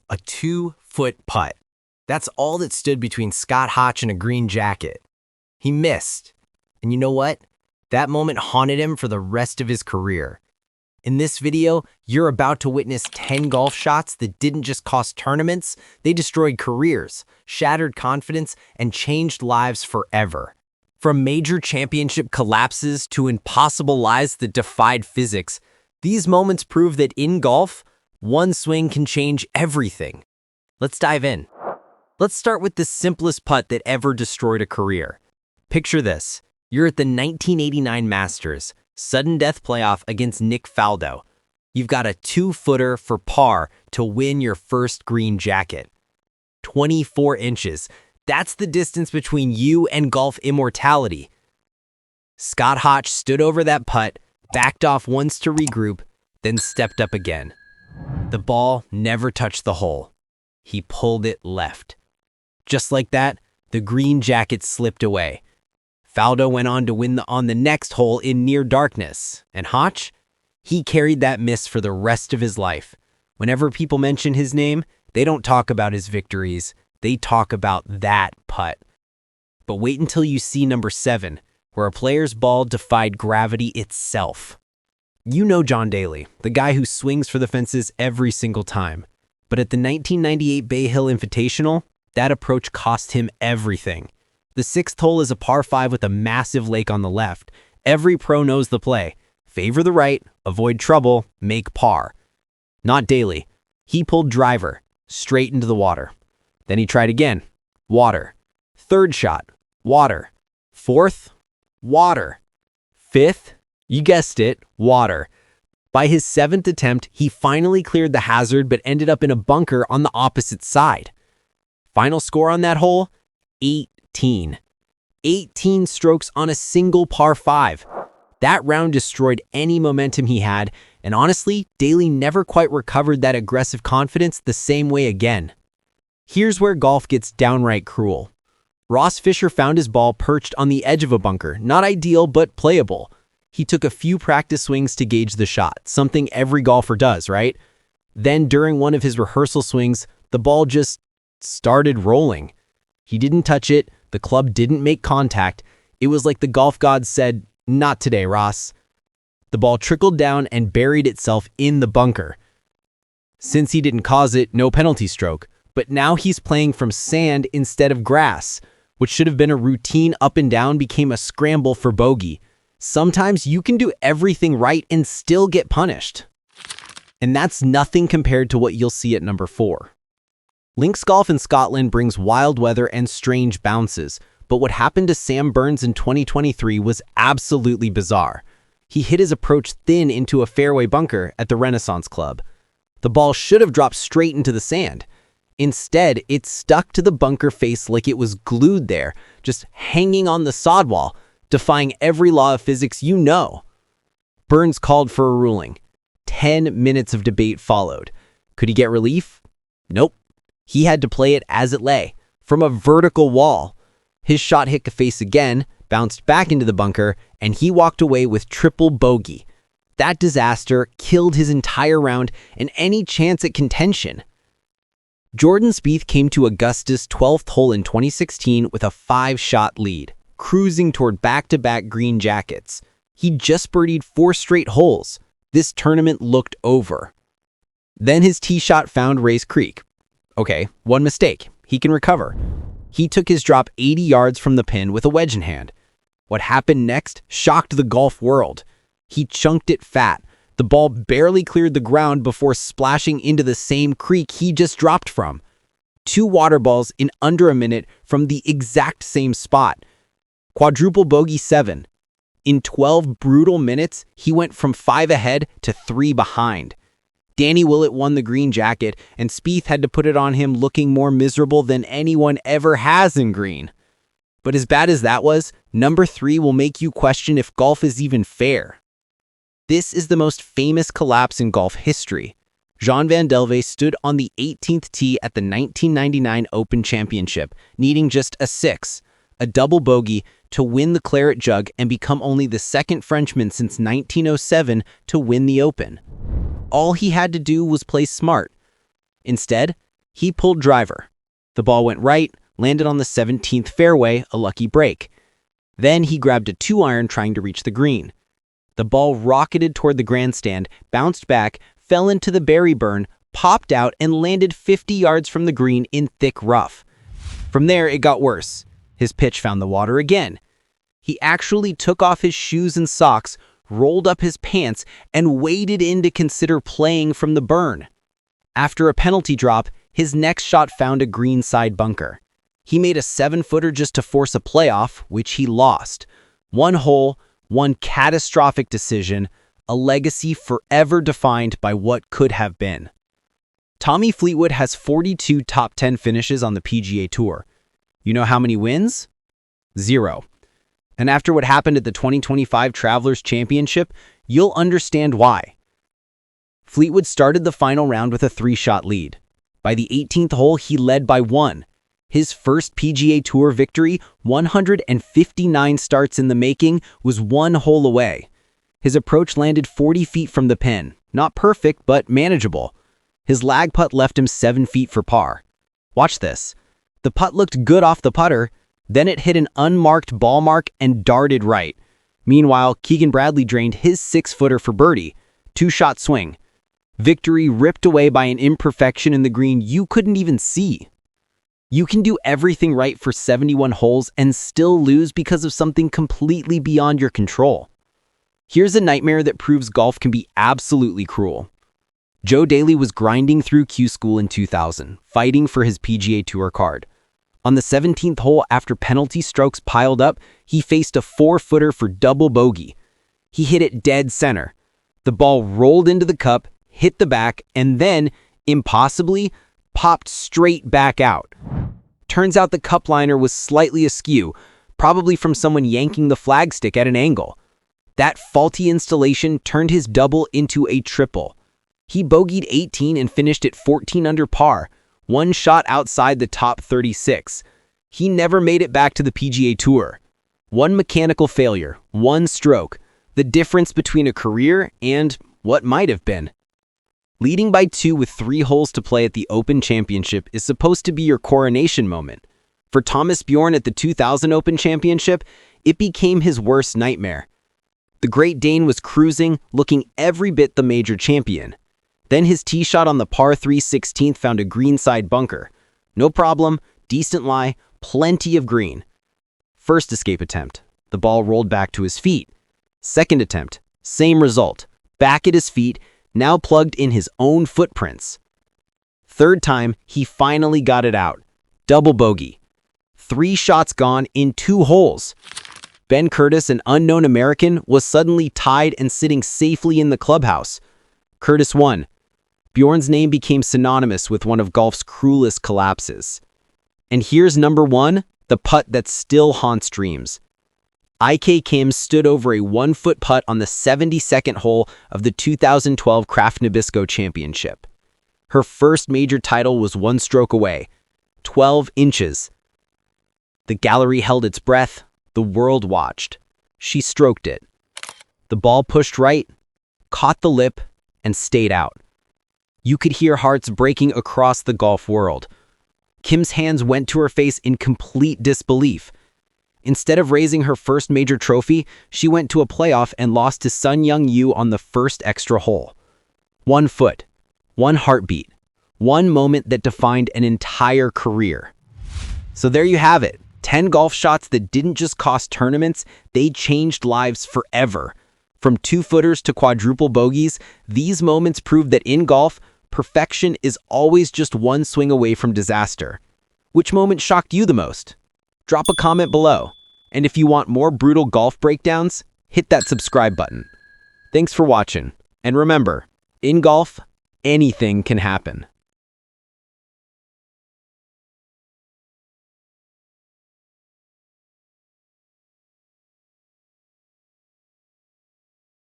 A 2-foot putt. That's all that stood between Scott Hoch and a green jacket. He missed. And you know what? That moment haunted him for the rest of his career. In this video, you're about to witness 10 golf shots that didn't just cost tournaments, they destroyed careers, shattered confidence, and changed lives forever. From major championship collapses to impossible lies that defied physics, these moments prove that in golf, one swing can change everything. Let's dive in. Let's start with the simplest putt that ever destroyed a career. Picture this. You're at the 1989 Masters, sudden death playoff against Nick Faldo. You've got a 2-footer for par to win your first green jacket. 24 inches. That's the distance between you and golf immortality. Scott Hoch stood over that putt, backed off once to regroup, then stepped up again. The ball never touched the hole. He pulled it left. Just like that, the green jacket slipped away. Faldo went on to win on the next hole in near darkness. And Hoch? He carried that miss for the rest of his life. Whenever people mention his name, they don't talk about his victories. They talk about that putt. But wait until you see number 7, where a player's ball defied gravity itself. You know John Daly, the guy who swings for the fences every single time. But at the 1998 Bay Hill Invitational, that approach cost him everything. The 6th hole is a par 5 with a massive lake on the left. Every pro knows the play. Favor the right, avoid trouble, make par. Not Daly. He pulled driver, straight into the water. Then he tried again. Water. 3rd shot. Water. 4th. Water. 5th. You guessed it. Water. By his 7th attempt, he finally cleared the hazard but ended up in a bunker on the opposite side. Final score on that hole? 18. 18 strokes on a single par 5. That round destroyed any momentum he had, and honestly, Daly never quite recovered that aggressive confidence the same way again. Here's where golf gets downright cruel. Ross Fischer found his ball perched on the edge of a bunker, not ideal but playable. He took a few practice swings to gauge the shot, something every golfer does, right? Then during one of his rehearsal swings, the ball just started rolling. He didn't touch it, the club didn't make contact. It was like the golf gods said, "Not today, Ross." The ball trickled down and buried itself in the bunker. Since he didn't cause it, no penalty stroke. But now he's playing from sand instead of grass. What should have been a routine up and down became a scramble for bogey. Sometimes you can do everything right and still get punished. And that's nothing compared to what you'll see at number 4. Links golf in Scotland brings wild weather and strange bounces, but what happened to Sam Burns in 2023 was absolutely bizarre. He hit his approach thin into a fairway bunker at the Renaissance Club. The ball should have dropped straight into the sand. Instead, it stuck to the bunker face like it was glued there, just hanging on the sod wall, defying every law of physics you know. Burns called for a ruling. 10 minutes of debate followed. Could he get relief? Nope. He had to play it as it lay, from a vertical wall. His shot hit the face again, bounced back into the bunker, and he walked away with triple bogey. That disaster killed his entire round and any chance at contention. Jordan Spieth came to Augusta's 12th hole in 2016 with a 5-shot lead, cruising toward back-to-back green jackets. He just birdied 4 straight holes. This tournament looked over. Then his tee shot found Race Creek. Okay, one mistake. He can recover. He took his drop 80 yards from the pin with a wedge in hand. What happened next shocked the golf world. He chunked it fat. The ball barely cleared the ground before splashing into the same creek he just dropped from. 2 water balls in under a minute from the exact same spot. Quadruple bogey 7. In 12 brutal minutes, he went from 5 ahead to 3 behind. Danny Willett won the green jacket, and Spieth had to put it on him looking more miserable than anyone ever has in green. But as bad as that was, number 3 will make you question if golf is even fair. This is the most famous collapse in golf history. Jean Van Delve stood on the 18th tee at the 1999 Open Championship, needing just a 6, a double bogey, to win the Claret Jug and become only the 2nd Frenchman since 1907 to win the Open. All he had to do was play smart. Instead, He pulled driver. The ball went right, landed on the 17th fairway, a lucky break. Then he grabbed a 2-iron trying to reach the green. The ball rocketed toward the grandstand, bounced back, fell into the berry burn, popped out, and landed 50 yards from the green in thick rough. From there, it got worse. His pitch found the water again. He actually took off his shoes and socks, rolled up his pants, and waded in to consider playing from the burn. After a penalty drop, his next shot found a greenside bunker. He made a 7-footer just to force a playoff, which he lost. One hole, one catastrophic decision, a legacy forever defined by what could have been. Tommy Fleetwood has 42 top 10 finishes on the PGA Tour. You know how many wins? 0. And after what happened at the 2025 Travelers Championship, you'll understand why. Fleetwood started the final round with a 3-shot lead. By the 18th hole, he led by 1. His first PGA Tour victory, 159 starts in the making, was 1 hole away. His approach landed 40 feet from the pin. Not perfect, but manageable. His lag putt left him 7 feet for par. Watch this. The putt looked good off the putter, then it hit an unmarked ball mark and darted right. Meanwhile, Keegan Bradley drained his 6-footer for birdie. 2-shot swing. Victory ripped away by an imperfection in the green you couldn't even see. You can do everything right for 71 holes and still lose because of something completely beyond your control. Here's a nightmare that proves golf can be absolutely cruel. Joe Daly was grinding through Q School in 2000, fighting for his PGA Tour card. On the 17th hole, after penalty strokes piled up, he faced a 4-footer for double bogey. He hit it dead center. The ball rolled into the cup, hit the back, and then, impossibly, popped straight back out. Turns out the cup liner was slightly askew, probably from someone yanking the flagstick at an angle. That faulty installation turned his double into a triple. He bogeyed 18 and finished at 14 under par, 1 shot outside the top 36. He never made it back to the PGA Tour. 1 mechanical failure, 1 stroke, the difference between a career and what might have been. Leading by 2 with 3 holes to play at the Open Championship is supposed to be your coronation moment. For Thomas Bjorn at the 2000 Open Championship, it became his worst nightmare. The Great Dane was cruising, looking every bit the major champion. Then his tee shot on the par 3 16th found a greenside bunker. No problem, decent lie, plenty of green. First escape attempt, the ball rolled back to his feet. Second attempt, same result, back at his feet, now plugged in his own footprints. Third time, he finally got it out. Double bogey. 3 shots gone in 2 holes. Ben Curtis, an unknown American, was suddenly tied and sitting safely in the clubhouse. Curtis won. Bjorn's name became synonymous with one of golf's cruelest collapses. And here's number 1, the putt that still haunts dreams. IK Kim stood over a 1-foot putt on the 72nd hole of the 2012 Kraft Nabisco Championship. Her first major title was 1 stroke away, 12 inches. The gallery held its breath, the world watched. She stroked it. The ball pushed right, caught the lip, and stayed out. You could hear hearts breaking across the golf world. Kim's hands went to her face in complete disbelief. Instead of raising her first major trophy, she went to a playoff and lost to Sun Young Yu on the first extra hole. 1 foot, 1 heartbeat, 1 moment that defined an entire career. So there you have it, 10 golf shots that didn't just cost tournaments, they changed lives forever. From 2-footers to quadruple bogeys, these moments prove that in golf, perfection is always just 1 swing away from disaster. Which moment shocked you the most? Drop a comment below. And if you want more brutal golf breakdowns, hit that subscribe button. Thanks for watching. And remember, in golf, anything can happen.